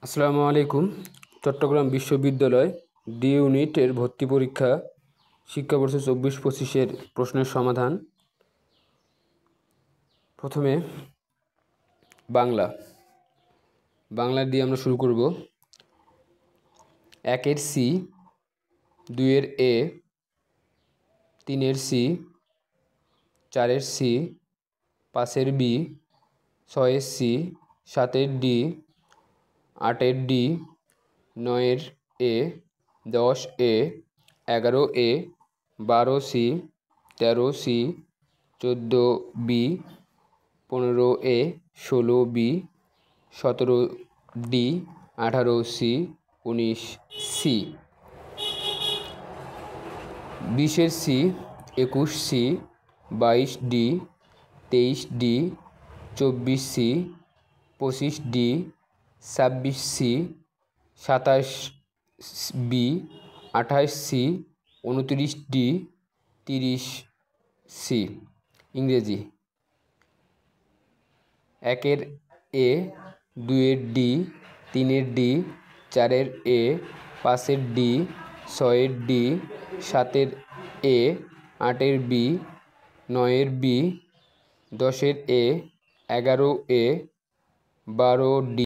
আসসালামু আলাইকুম। চট্টগ্রাম বিশ্ববিদ্যালয় ডি ইউনিটের ভর্তি পরীক্ষা শিক্ষাবর্ষ 24-25-এর প্রশ্নের সমাধান। প্রথমে বাংলা দিয়ে আমরা শুরু করব। 1-এর সি, 2-এর এ, 3-এর সি, 4-এর সি, 5-এর বি, 6-এর সি, 7-এর ডি, 8-এর ডি, 9-এর A, 10 A, 11 A, 12 C, 13 C, 14 B, 15 A, 16 B, 17 D, 18 C, 19 C. 20-এর C, 21 C, 22 D, 23 D, 24 C, 25 D, 26 C, 27 B, 28 C, 29 D, 30 C. ইংরেজি: 1-এর এ, 2-এর ডি, 3-এর ডি, 4-এর এ, 5-এর ডি, 6-এর ডি, 7-এর এ, 8-এর বি, 9-এর বি, 10-এর এ, 11 এ, 12 ডি।